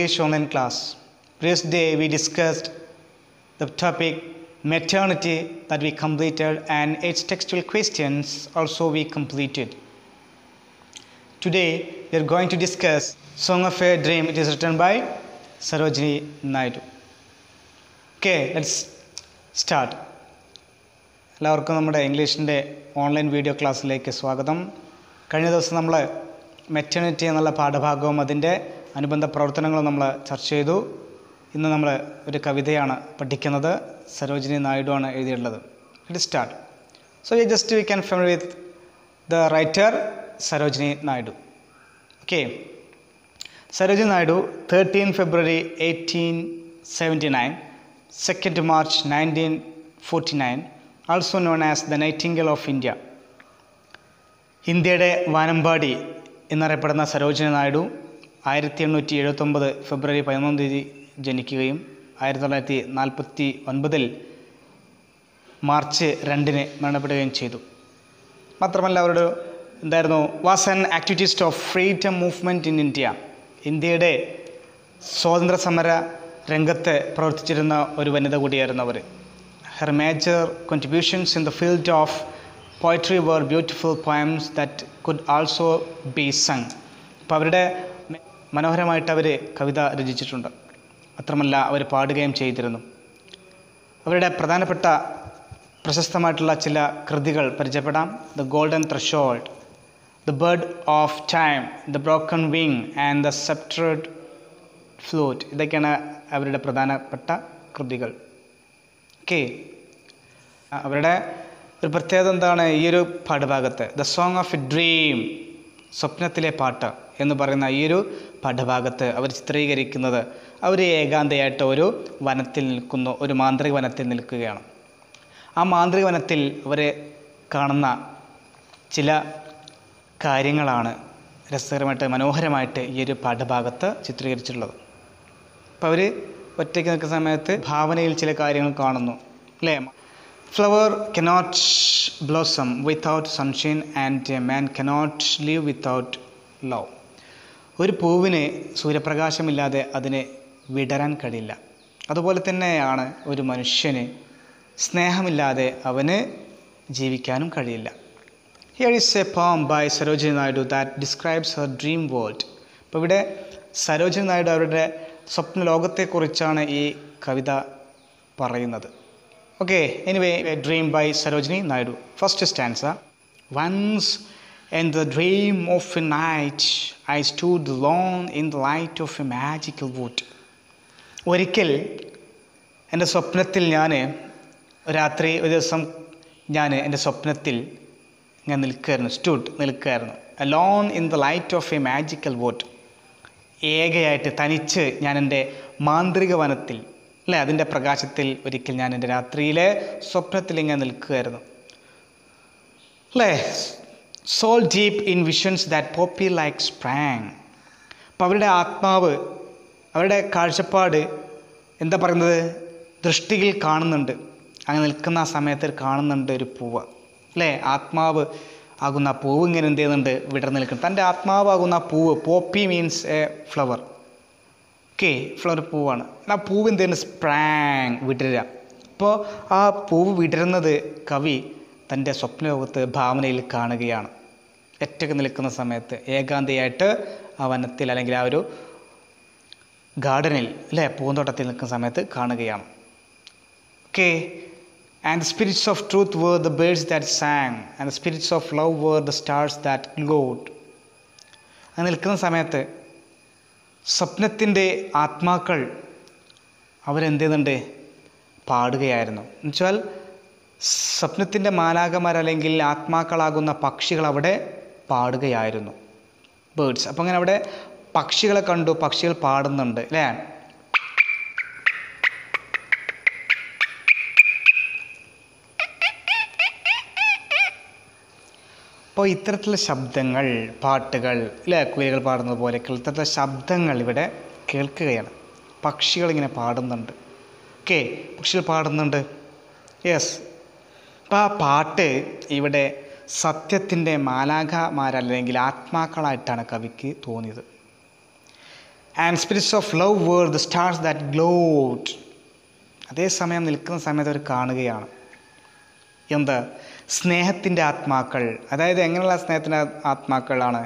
English online class. Previous day we discussed the topic maternity that we completed and its textual questions also we completed. Today we are going to discuss Song of a Dream. It is written by Sarojini Naidu. Okay, let's start. എല്ലാവർക്കും നമ്മുടെ ഇംഗ്ലീഷിൻ്റെ online video ക്ലാസ്സിലേക്ക് സ്വാഗതം. കഴിഞ്ഞ ദിവസം നമ്മൾ maternity എന്നുള്ള പാഠഭാഗവും അതിൻ്റെ അനുബന്ധ പ്രവർത്തനങ്ങളും നമ്മൾ ചർച്ച ചെയ്തു. ഇന്ന് നമ്മൾ ഒരു കവിതയാണ് പഠിക്കുന്നത്. സരോജിനി നായിഡു ആണ് എഴുതിയിട്ടുള്ളത്. Let start. So just we can familiar with the writer Sarojini Naidu. Okay. Sarojini Naidu 13 February 1879, 2 March 1949, also known as the Nightingale of India. ഇന്ത്യയുടെ വാനമ്പാടി എന്നറിയപ്പെടുന്ന സരോജിനി നായിഡു 1879 February 11 ജനിക്കുകയും 1949 March 2 മരണപ്പെടുകയും ചെയ്തു. മാത്രമല്ല അവരുടെ എന്തായിരുന്നു was an activist of freedom movement in India. ഇന്ത്യയുടെ സ്വാതന്ത്ര്യ സമര രംഗത്ത് പ്രവർത്തിച്ചിരുന്ന ഒരു വനിത കൂടിയായിരുന്നു അവർ. Her major contributions in the field of poetry were beautiful poems that could also be sung. അപ്പോൾ അവരുടെ മനോഹരമായിട്ട് അവർ കവിത രചിച്ചിട്ടുണ്ട്. മാത്രമല്ല അവർ പാടുകയും ചെയ്തിരുന്നു. അവരുടെ പ്രധാനപ്പെട്ട പ്രശസ്തമായിട്ടുള്ള ചില കൃതികൾ പരിചയപ്പെടാം. The Golden Threshold, The Bird of Time, The Broken Wing and The Sceptred Flute. ഇതൊക്കെയാണ് അവരുടെ പ്രധാനപ്പെട്ട കൃതികൾ. ഓക്കെ. അവരുടെ ഒരു പ്രത്യേകത എന്താണ്? ഈ ഒരു പാഠഭാഗത്ത് the song of a dream, സ്വപ്നത്തിലെ പാട്ട് എന്ന് പറയുന്ന ഈ ഒരു പാഠഭാഗത്ത് അവർ ചിത്രീകരിക്കുന്നത് അവർ ഏകാന്തയായിട്ട് ഒരു വനത്തിൽ നിൽക്കുന്നു, ഒരു മാന്ത്രിക വനത്തിൽ നിൽക്കുകയാണ്. ആ മാന്ത്രിക വനത്തിൽ അവർ കാണുന്ന ചില കാര്യങ്ങളാണ് രസകരമായിട്ട് മനോഹരമായിട്ട് ഈ ഒരു പാഠഭാഗത്ത് ചിത്രീകരിച്ചിട്ടുള്ളത്. അപ്പോൾ അവർ ഒറ്റയ്ക്ക് നിൽക്കുന്ന സമയത്ത് ഭാവനയിൽ ചില കാര്യങ്ങൾ കാണുന്നു, അല്ലേ? Flower cannot blossom without sunshine and a man cannot live without love. ഒരു പൂവിന് സൂര്യപ്രകാശമില്ലാതെ അതിന് വിടരാൻ കഴിയില്ല. അതുപോലെ തന്നെയാണ് ഒരു മനുഷ്യന് സ്നേഹമില്ലാതെ അവന് ജീവിക്കാനും കഴിയില്ല. Here is a poem by Sarojini Naidu that describes her dream world. അപ്പോൾ ഇവിടെ സരോജിനി നായിഡു അവരുടെ സ്വപ്ന ലോകത്തെക്കുറിച്ചാണ് ഈ കവിത പറയുന്നത്. Okay, anyway, a dream by Sarojini Naidu. First stanza. Once in the dream of a night, I stood alone in the light of a magical wood. ഒരിക്കൽ എൻ്റെ സ്വപ്നത്തിൽ രാത്രി ഒരു ദിവസം എൻ്റെ സ്വപ്നത്തിൽ ഞാൻ നിൽക്കുകയായിരുന്നു. Alone in the light of A magical wood. ഏകയായിട്ട് തനിച്ച് ഞാൻ എൻ്റെ മാന്ത്രിക വനത്തിൽ, അല്ലേ, അതിൻ്റെ പ്രകാശത്തിൽ ഒരിക്കൽ ഞാൻ എൻ്റെ രാത്രിയിലെ സ്വപ്നത്തിൽ ഇങ്ങനെ നിൽക്കുകയായിരുന്നു, അല്ലേ? Soul deep in visions that poppy like sprang. അപ്പം അവരുടെ ആത്മാവ്, അവരുടെ കാഴ്ചപ്പാട് എന്താ പറയുന്നത്? ദൃഷ്ടിയിൽ കാണുന്നുണ്ട്. അങ്ങനെ നിൽക്കുന്ന ആ സമയത്ത് കാണുന്നുണ്ട് ഒരു പൂവ്, അല്ലേ? ആത്മാവ് ആകുന്ന പൂവ് ഇങ്ങനെ എന്ത് ചെയ്യുന്നുണ്ട്? വിടർന്ന് നിൽക്കുന്നു. തൻ്റെ ആത്മാവാകുന്ന പൂവ്, poppy means a flower. Okay, flower പൂവാണ്. ആ പൂവ് എന്താണ്? സ്പ്രാങ്, വിടരുക. അപ്പോൾ ആ പൂവ് വിടരുന്നത് കവി തൻ്റെ സ്വപ്നലോകത്ത് ഭാവനയിൽ കാണുകയാണ്. ഒറ്റയ്ക്ക് നിൽക്കുന്ന സമയത്ത് ഏകാന്തയായിട്ട് ആ വനത്തിൽ അല്ലെങ്കിൽ ആ ഒരു ഗാർഡനിൽ, അല്ലേ, പൂന്തോട്ടത്തിൽ നിൽക്കുന്ന സമയത്ത് കാണുകയാണ്. Okay. And the spirits of truth were the birds that sang and the spirits of love were the stars that glowed. അങ്ങനെ നിൽക്കുന്ന സമയത്ത് സ്വപ്നത്തിൻ്റെ ആത്മാക്കൾ അവരെന്ത് ചെയ്യുന്നുണ്ട്? പാടുകയായിരുന്നു. എന്നുവെച്ചാൽ സ്വപ്നത്തിൻ്റെ മാലാഖമാർ അല്ലെങ്കിൽ ആത്മാക്കളാകുന്ന പക്ഷികൾ അവിടെ പാടുകയായിരുന്നു, ബേർഡ്സ്. അപ്പം അങ്ങനെ അവിടെ പക്ഷികളെ കണ്ടു, പക്ഷികൾ പാടുന്നുണ്ട്, അല്ലേ? അപ്പോൾ ഇത്തരത്തിലുള്ള ശബ്ദങ്ങൾ, പാട്ടുകൾ, അല്ലേ, കുയിലുകൾ പാടുന്നത് പോലെയൊക്കെയുള്ള ഇത്തരത്തിലുള്ള ശബ്ദങ്ങൾ ഇവിടെ കേൾക്കുകയാണ്. പക്ഷികളിങ്ങനെ പാടുന്നുണ്ട്. ഓക്കെ, പക്ഷികൾ പാടുന്നുണ്ട്. യെസ്. അപ്പോൾ ആ പാട്ട് ഇവിടെ സത്യത്തിൻ്റെ മാലാഖമാരല്ലെങ്കിൽ ആത്മാക്കളായിട്ടാണ് കവിക്ക് തോന്നിയത്. And spirits of love where the stars that glowed. അതേസമയം നിൽക്കുന്ന സമയത്ത് അവർ കാണുകയാണ് എന്ത്? സ്നേഹത്തിൻ്റെ ആത്മാക്കൾ. അതായത് എങ്ങനെയുള്ള സ്നേഹത്തിൻ്റെ ആത്മാക്കളാണ്?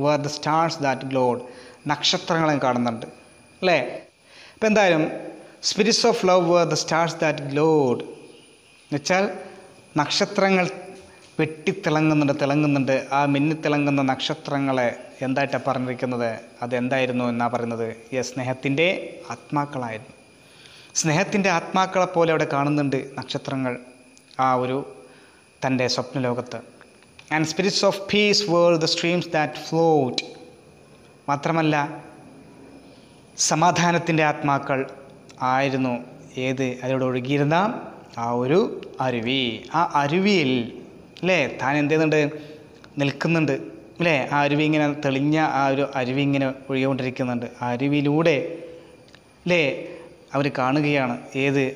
Where the stars that glowed, നക്ഷത്രങ്ങളെ കാണുന്നുണ്ട് അല്ലേ? അപ്പം എന്തായാലും spirits of love where the stars that glowed എന്നുവെച്ചാൽ നക്ഷത്രങ്ങൾ തിളങ്ങുന്നുണ്ട്. ആ മിന്നിത്തിളങ്ങുന്ന നക്ഷത്രങ്ങളെ എന്തായിട്ടാണ് പറഞ്ഞിരിക്കുന്നത്? അതെന്തായിരുന്നു എന്നാണ് പറയുന്നത്? സ്നേഹത്തിൻ്റെ ആത്മാക്കളായിരുന്നു. സ്നേഹത്തിൻ്റെ ആത്മാക്കളെപ്പോലെ അവിടെ കാണുന്നുണ്ട് നക്ഷത്രങ്ങൾ ആ ഒരു തൻ്റെ സ്വപ്നലോകത്ത്. And spirits of peace where the streams that float. മാത്രമല്ല സമാധാനത്തിൻ്റെ ആത്മാക്കൾ ആയിരുന്നു അതിലൂടെ ഒഴുകിയിരുന്ന ആ ഒരു അരുവി. ആ അരുവിയിൽ അല്ലേ താൻ എന്ത് ചെയ്യുന്നുണ്ട്? നിൽക്കുന്നുണ്ട് അല്ലേ? ആ അരുവി ഇങ്ങനെ തെളിഞ്ഞ ആ ഒരു അരുവി ഇങ്ങനെ ഒഴുകിക്കൊണ്ടിരിക്കുന്നുണ്ട്. ആ അരുവിയിലൂടെ അല്ലേ അവർ കാണുകയാണ്.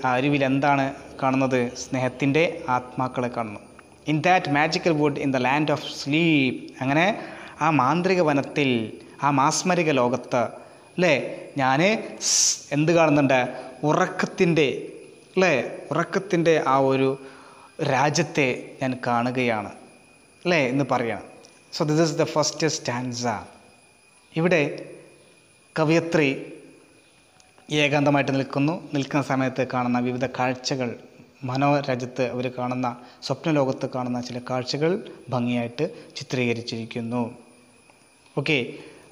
ആ അരുവിയിൽ എന്താണ് കാണുന്നത്? സ്നേഹത്തിൻ്റെ ആത്മാക്കളെ കാണുന്നു. In that magical wood in the land of sleep. അങ്ങനെ ആ മാന്ത്രിക വനത്തിൽ, ആ മാസ്മരിക ലോകത്ത് അല്ലേ ഞാൻ എന്ത് കാണുന്നുണ്ട്? ഉറക്കത്തിൻ്റെ ആ ഒരു രാജ്യത്തെ ഞാൻ കാണുകയാണ് അല്ലേ എന്ന് പറയണം. So this is the first stanza. ഇവിടെ കവയിത്രി ഏകാന്തമായിട്ട് നിൽക്കുന്ന സമയത്ത് കാണുന്ന വിവിധ കാഴ്ചകൾ, മനോരാജ്യത്ത് അവർ കാണുന്ന, സ്വപ്നലോകത്ത് കാണുന്ന ചില കാഴ്ചകൾ ഭംഗിയായിട്ട് ചിത്രീകരിച്ചിരിക്കുന്നു. ഓക്കെ,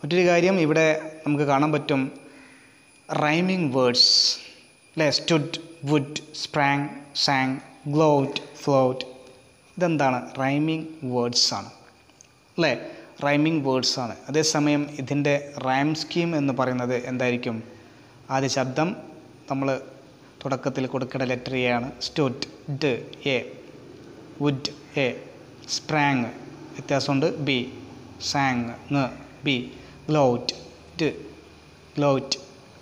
മറ്റൊരു കാര്യം ഇവിടെ നമുക്ക് കാണാൻ പറ്റും റൈമിങ് വേർഡ്സ് അല്ലേ? Stood, wood, sprang, sang, gloat, float. ഇതെന്താണ്? റൈമിങ് വേർഡ്സാണ് അല്ലേ? റൈമിങ് വേർഡ്സാണ്. അതേസമയം ഇതിൻ്റെ റൈം സ്കീം എന്ന് പറയുന്നത് എന്തായിരിക്കും? ആദ്യ ശബ്ദം നമ്മൾ തുടക്കത്തിൽ കൊടുക്കേണ്ട ലെറ്റർ എ ആണ്. സ്റ്റുഡ് ഡ് എ, വുഡ് എ, സ്പ്രാങ് വ്യത്യാസമുണ്ട് ബി, സാങ് ങ് ബി, ഗ്ലോട്ട് ഡ്, ഗ്ലോട്ട്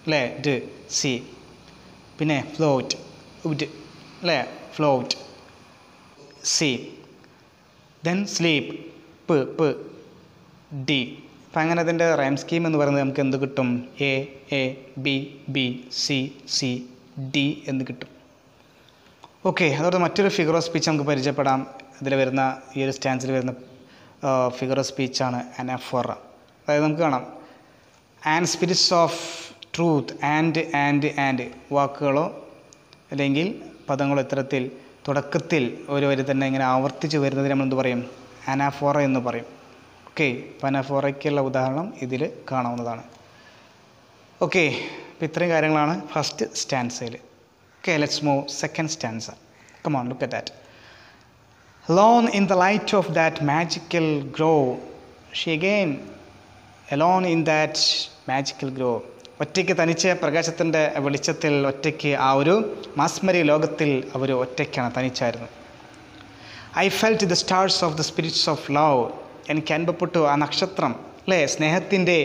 അല്ലേ ഡ് സി, പിന്നെ ഫ്ലോട്ട് വുഡ് അല്ലേ ഫ്ലോട്ട് സി, ദെൻ സ്ലീപ്പ് പ് പ് ഡി. അപ്പം അങ്ങനെ അതിൻ്റെ റൈം സ്കീം എന്ന് പറയുന്നത് നമുക്ക് എന്ത് കിട്ടും? A A, B B, C C, D എന്ന് കിട്ടും. ഓക്കെ, അതോടെ മറ്റൊരു ഫിഗർ ഓഫ് സ്പീച്ച് നമുക്ക് പരിചയപ്പെടാം. ഇതിൽ വരുന്ന ഈ ഒരു സ്റ്റാൻസിൽ വരുന്ന ഫിഗർ ഓഫ് സ്പീച്ചാണ് അനാഫോറ. അതായത് നമുക്ക് കാണാം and spirits of truth. And വാക്കുകളോ അല്ലെങ്കിൽ പദങ്ങളോ ഇത്തരത്തിൽ തുടക്കത്തിൽ ഒരു വരി തന്നെ ഇങ്ങനെ ആവർത്തിച്ച് വരുന്നതിന് നമ്മൾ എന്ത് പറയും? അനാഫോറ എന്ന് പറയും. ഓക്കെ, അപ്പോൾ അനാഫോറയ്ക്കുള്ള ഉദാഹരണം ഇതിൽ കാണാവുന്നതാണ്. ഓക്കെ, അപ്പോൾ ഇത്രയും കാര്യങ്ങളാണ് ഫസ്റ്റ് സ്റ്റാൻസയിൽ. Okay, let's move second stanza. Come on, look at that. Alone in the light of that magical grove, she again alone in that magical grove. ഒറ്റയ്ക്ക് തനിച്ച് പ്രകാശത്തിൻ്റെ വെളിച്ചത്തിൽ ഒറ്റയ്ക്ക് ആ ഒരു മാസ്മരിക ലോകത്തിൽ അവർ ഒറ്റയ്ക്കാണ്, തനിച്ചായിരുന്നു. I felt the stars of the spirits of love. എനിക്ക് അനുഭവപ്പെട്ടു ആ നക്ഷത്രം അല്ലേ? സ്നേഹത്തിൻ്റെ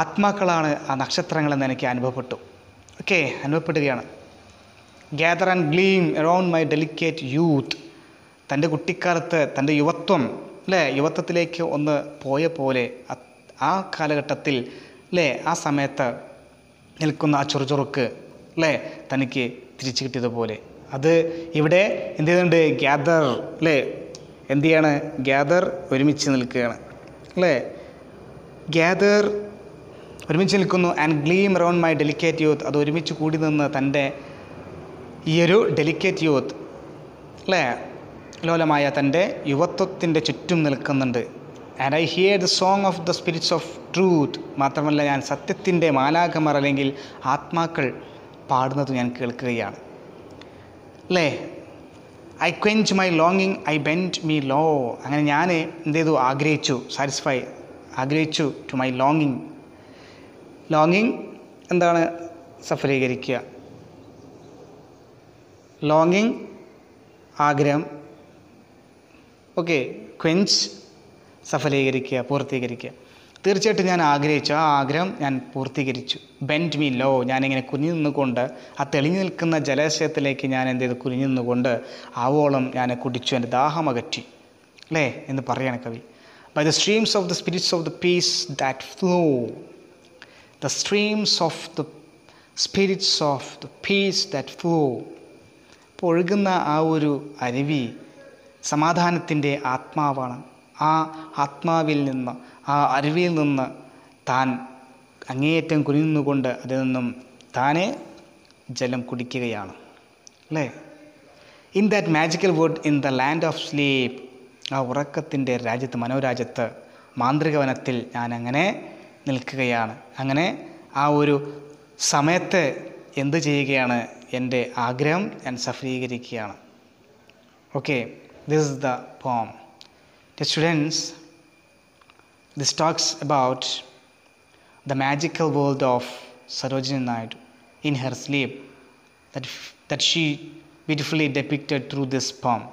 ആത്മാക്കളാണ് ആ നക്ഷത്രങ്ങളെന്ന് എനിക്ക് അനുഭവപ്പെട്ടു. ഓക്കെ, അനുഭവപ്പെടുകയാണ്. Gather and gleam around my delicate youth. തൻ്റെ കുട്ടിക്കാലത്ത് തൻ്റെ യുവത്വം അല്ലേ, യുവത്വത്തിലേക്ക് ഒന്ന് പോയ പോലെ ആ കാലഘട്ടത്തിൽ അല്ലേ, ആ സമയത്ത് നിൽക്കുന്ന ആ ചുറുചുറുക്ക് അല്ലേ തനിക്ക് തിരിച്ചു കിട്ടിയതുപോലെ അത് ഇവിടെ എന്ത് ചെയ്യുന്നുണ്ട്? ഗ്യാദർ അല്ലേ, എന്ത് ചെയ്യാണ്? ഗ്യാദർ ഒരുമിച്ച് നിൽക്കുകയാണ് അല്ലേ? ഗ്യാദർ ഒരുമിച്ച് നിൽക്കുന്നു. And gleam around my delicate youth. അത് ഒരുമിച്ച് കൂടി നിന്ന് തൻ്റെ ഈ ഒരു ഡെലിക്കേറ്റ് യൂത്ത് അല്ലേ, ലോലമായ തൻ്റെ യുവത്വത്തിൻ്റെ ചുറ്റും നിൽക്കുന്നുണ്ട്. And I hear the song of the spirits of truth. മാത്രമല്ല ഞാൻ സത്യത്തിൻ്റെ മാലാഖമാർ അല്ലെങ്കിൽ ആത്മാക്കൾ പാടുന്നത് ഞാൻ കേൾക്കുകയാണ് അല്ലേ? ഐ ക്വെഞ്ച് മൈ ലോങ്ങിങ്, ഐ ബെൻഡ് മീ ലോ. അങ്ങനെ ഞാൻ എന്ത് ചെയ്തു? ആഗ്രഹിച്ചു ടു മൈ ലോങ്ങിങ്. ലോങ്ങിങ് എന്താണ്? സഫലീകരിക്കുക. ലോങ്ങിങ് ആഗ്രഹം. ഓക്കെ, ക്വെഞ്ച് സഫലീകരിക്കുക, പൂർത്തീകരിക്കുക. തീർച്ചയായിട്ടും ഞാൻ ആഗ്രഹിച്ചു, ആ ആഗ്രഹം ഞാൻ പൂർത്തീകരിച്ചു. ബെൻഡ് മീ ലോ, ഞാനിങ്ങനെ കുനിഞ്ഞു നിന്നുകൊണ്ട് ആ തെളിഞ്ഞു നിൽക്കുന്ന ജലാശയത്തിലേക്ക് ഞാൻ എന്ത് ചെയ്തു? കുനിഞ്ഞു നിന്നുകൊണ്ട് ആവോളം ഞാൻ കുടിച്ചു, എൻ്റെ ദാഹം അകറ്റി അല്ലേ എന്ന് പറയാണ് കവി. By the streams of the spirits of the peace that flow. the streams of the spirits of the peace that flow. ഇപ്പോൾ ഒഴുകുന്ന ആ ഒരു അരുവി സമാധാനത്തിൻ്റെ ആത്മാവാണ്. ആ ആത്മാവിൽ നിന്ന്, ആ അരുവിയിൽ നിന്ന് താൻ അങ്ങേയറ്റം കുനിന്നുകൊണ്ട് അതിൽ നിന്നും താനെ ജലം കുടിക്കുകയാണ് അല്ലേ. In that magical wood in the land of sleep, ആ ഉറക്കത്തിൻ്റെ രാജ്യത്ത്, മനോരാജ്യത്ത്, മാന്ത്രികവനത്തിൽ ഞാൻ അങ്ങനെ നിൽക്കുകയാണ്. അങ്ങനെ ആ ഒരു സമയത്ത് എന്ത് ചെയ്യുകയാണ്? എൻ്റെ ആഗ്രഹം ഞാൻ സഫലീകരിക്കുകയാണ്. Okay, this is the poem. Students, this talks about the magical world of Sarojini Naidu in her sleep that she beautifully depicted through this poem.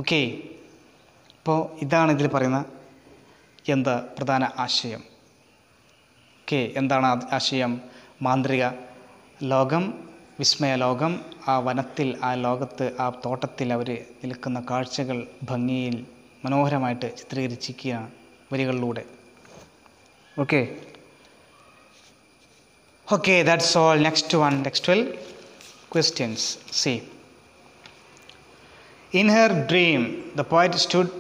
Okay, അപ്പോൾ ഇതാണ് ഇതിൽ പറയുന്ന എന്താ പ്രധാന ആശയം. ഓക്കെ, എന്താണ് ആശയം? മാന്ത്രിക ലോകം, വിസ്മയ ലോകം, ആ വനത്തിൽ, ആ ലോകത്ത്, ആ തോട്ടത്തിൽ അവർ നിൽക്കുന്ന കാഴ്ചകൾ ഭംഗിയിൽ മനോഹരമായിട്ട് ചിത്രീകരിച്ചിരിക്കുകയാണ് വരികളിലൂടെ. Okay, that's all. Next 12 questions. See, in her dream the poet stood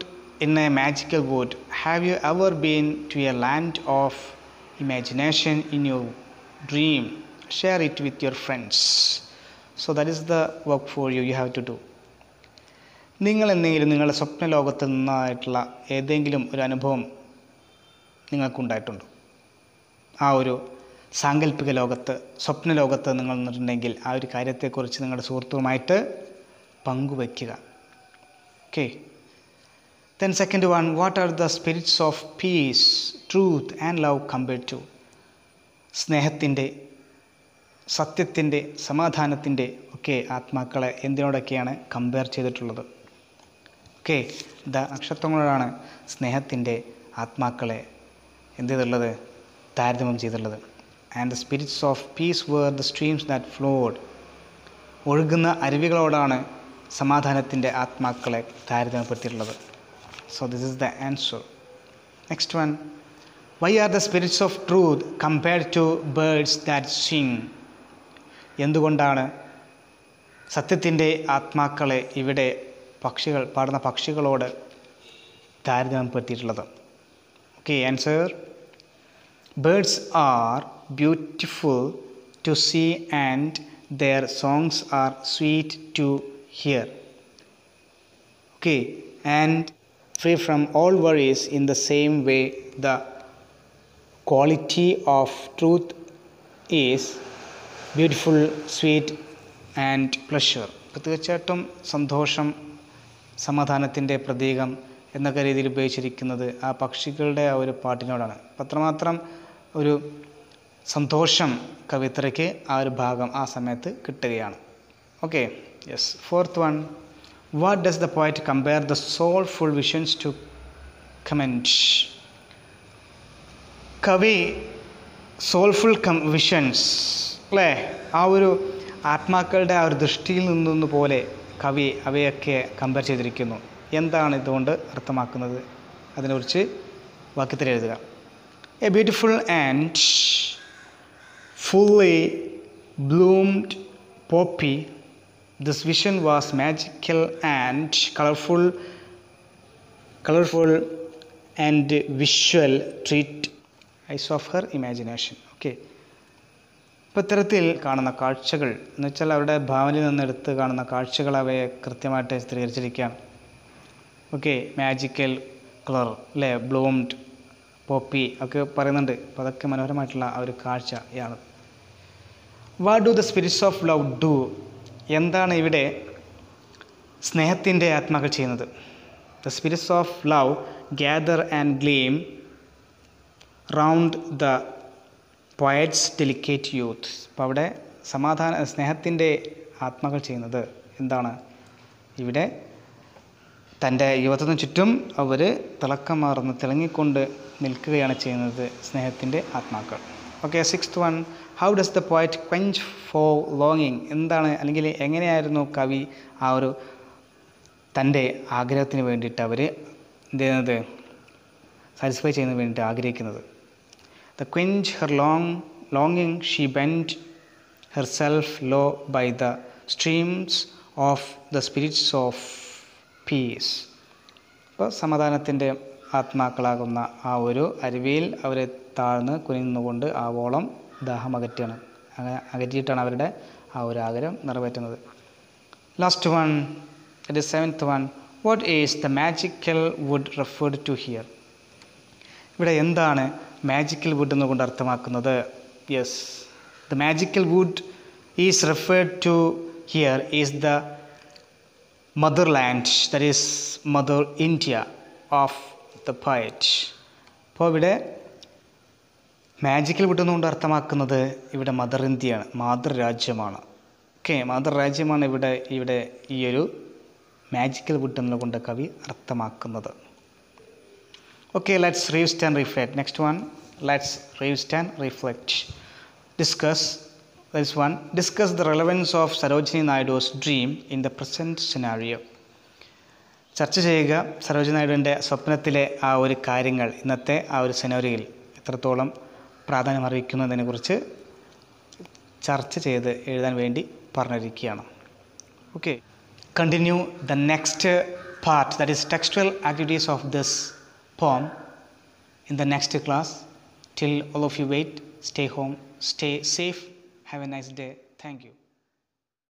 in a magical wood. Have you ever been to a land of imagination in your dream? Share it with your friends. So that is the work for you have to do. നിങ്ങൾ എന്തെങ്കിലും നിങ്ങളുടെ സ്വപ്ന ലോകത്ത് നിന്നായിട്ടുള്ള ഏതെങ്കിലും ഒരു അനുഭവം നിങ്ങൾക്കുണ്ടായിട്ടുണ്ടോ? ആ ഒരു സാങ്കല്പിക ലോകത്ത്, സ്വപ്ന ലോകത്ത് നിങ്ങൾ നിന്നിട്ടുണ്ടെങ്കിൽ ആ ഒരു കാര്യത്തെക്കുറിച്ച് നിങ്ങളുടെ സുഹൃത്തുക്കളുമായിട്ട് പങ്കുവയ്ക്കുക. Okay, then second one, what are the spirits of peace, truth and love compared to? സ്നേഹത്തിൻ്റെ, സത്യത്തിൻ്റെ, സമാധാനത്തിൻ്റെ ഒക്കെ ആത്മാക്കളെ എന്തിനോടൊക്കെയാണ് കമ്പയർ ചെയ്തിട്ടുള്ളത്? ഓക്കെ, നക്ഷത്രങ്ങളോടാണ് സ്നേഹത്തിൻ്റെ ആത്മാക്കളെ എന്ത് ചെയ്തിട്ടുള്ളത്? താരതമ്യം ചെയ്തിട്ടുള്ളത്. And the spirits of peace where the streams that flowed. ഒഴുകുന്ന അരുവികളോടാണ് സമാധാനത്തിൻ്റെ ആത്മാക്കളെ താരതമ്യപ്പെടുത്തിയിട്ടുള്ളത്. So this is the answer. Next one, why are the spirits of truth compared to birds that sing? എന്തുകൊണ്ടാണ് സത്യത്തിൻ്റെ ആത്മാക്കളെ ഇവിടെ പക്ഷികൾ, പാടുന്ന പക്ഷികളോട് താരതമ്യപ്പെടുത്തിയിട്ടുള്ളത്? Okay, answer. Birds are beautiful to see and their songs are sweet to hear. Okay, and free from all worries. In the same way, the quality of truth is beautiful, sweet and pleasure. തീർച്ചയായിട്ടും സന്തോഷം, സമാധാനത്തിൻ്റെ പ്രതീകം എന്നൊക്കെ രീതിയിൽ ഉപയോഗിച്ചിരിക്കുന്നത് ആ പക്ഷികളുടെ ആ ഒരു പാട്ടിനോടാണ്. അത്രമാത്രം ഒരു സന്തോഷം കവിത്രയ്ക്ക് ആ ഒരു ഭാഗം ആ സമയത്ത് കിട്ടുകയാണ്. Okay, yes. Fourth one, what does the poet compare the soulful visions to comment? കവി സോൾഫുൾ വിഷൻസ് അല്ലേ, ആ ഒരു ആത്മാക്കളുടെ ആ ഒരു ദൃഷ്ടിയിൽ നിന്നൊന്നു പോലെ കവി അവയൊക്കെ കമ്പയർ ചെയ്തിരിക്കുന്നു. എന്താണ് ഇതുകൊണ്ട് അർത്ഥമാക്കുന്നത്? അതിനെക്കുറിച്ച് വാക്യത്തിൽ എഴുതുക. A beautiful and fully bloomed poppy, this vision was magical and colourful and visual treat eyes of her imagination. Okay, ഇപ്പോൾ ഇത്തരത്തിൽ കാണുന്ന കാഴ്ചകൾ എന്ന് വെച്ചാൽ അവരുടെ ഭാവനയിൽ നിന്നെടുത്ത് കാണുന്ന കാഴ്ചകൾ അവയെ കൃത്യമായിട്ട് ചിത്രീകരിച്ചിരിക്കുകയാണ്. ഓക്കെ, മാജിക്കൽ കളർ അല്ലേ, ബ്ലൂംഡ് പോപ്പി ഒക്കെ പറയുന്നുണ്ട്. അപ്പോൾ അതൊക്കെ മനോഹരമായിട്ടുള്ള ആ ഒരു കാഴ്ചയാണ്. What do the spirits of love do? എന്താണ് ഇവിടെ സ്നേഹത്തിൻ്റെ ആത്മാക്കൾ ചെയ്യുന്നത്? The spirits of love gather and gleam round the poet's delicate youth. അപ്പോൾ അവിടെ സ്നേഹത്തിൻ്റെ ആത്മാക്കൾ ചെയ്യുന്നത് എന്താണ്? ഇവിടെ തൻ്റെ യുവത്വത്തിന് ചുറ്റും അവർ തിളക്കമാർന്ന് തിളങ്ങിക്കൊണ്ട് നിൽക്കുകയാണ് ചെയ്യുന്നത് സ്നേഹത്തിൻ്റെ ആത്മാക്കൾ. Okay, sixth one, how does the poet quench for ലോങ്ങിങ്? എന്താണ്, അല്ലെങ്കിൽ എങ്ങനെയായിരുന്നു കവി ആ ഒരു തൻ്റെ ആഗ്രഹത്തിന് വേണ്ടിയിട്ട് അവർ എന്ത് ചെയ്യുന്നത്, സാറ്റിസ്ഫൈ ചെയ്യുന്നതിന് വേണ്ടിയിട്ട് ആഗ്രഹിക്കുന്നത്? The quench her longing, she bent herself low by the streams of the spirits of peace. അപ്പോൾ സമാധാനത്തിൻ്റെ ആത്മാക്കളാകുന്ന ആ ഒരു അരുവിയിൽ അവരെ താഴ്ന്ന് കുനിന്നുകൊണ്ട് ആവോളം ദാഹം അകറ്റുകയാണ്. അങ്ങനെ അകറ്റിയിട്ടാണ് അവരുടെ ആ ഒരു ആഗ്രഹം നിറവേറ്റുന്നത്. Last one, that is seventh one. What is the magical wood referred to here? ഇവിടെ എന്താണ് മാജിക്കൽ വുഡ് എന്നുകൊണ്ട് അർത്ഥമാക്കുന്നത്? Yes, the magical wood is referred to here is the motherland, that is mother India of the poet. അപ്പോൾ ഇവിടെ magical wood എന്നുകൊണ്ട് അർത്ഥമാക്കുന്നത് ഇവിടെ mother ഇന്ത്യയാണ്, മാതൃരാജ്യമാണ്. ഓക്കെ, മാതൃരാജ്യമാണ് ഇവിടെ ഈ ഒരു മാജിക്കൽ വുഡ് എന്നുകൊണ്ട് കവി അർത്ഥമാക്കുന്നത്. Okay, let's revisit and reflect. Next one, let's revisit and reflect. Discuss. This one, discuss the relevance of Sarojini Naidu's dream in the present scenario. ചർച്ച ചെയ്യുക സരോജിനി നായിഡുവിൻ്റെ സ്വപ്നത്തിലെ ആ ഒരു കാര്യങ്ങൾ ഇന്നത്തെ ആ ഒരു സെനോറിയയിൽ എത്രത്തോളം പ്രാധാന്യം അറിയിക്കുന്നതിനെക്കുറിച്ച് ചർച്ച ചെയ്ത് എഴുതാൻ വേണ്ടി പറഞ്ഞിരിക്കുകയാണ്. Okay, continue the next part, that is textual activities of this poem in the next class. Till all of you wait, stay home, stay safe. Have a nice day. Thank you.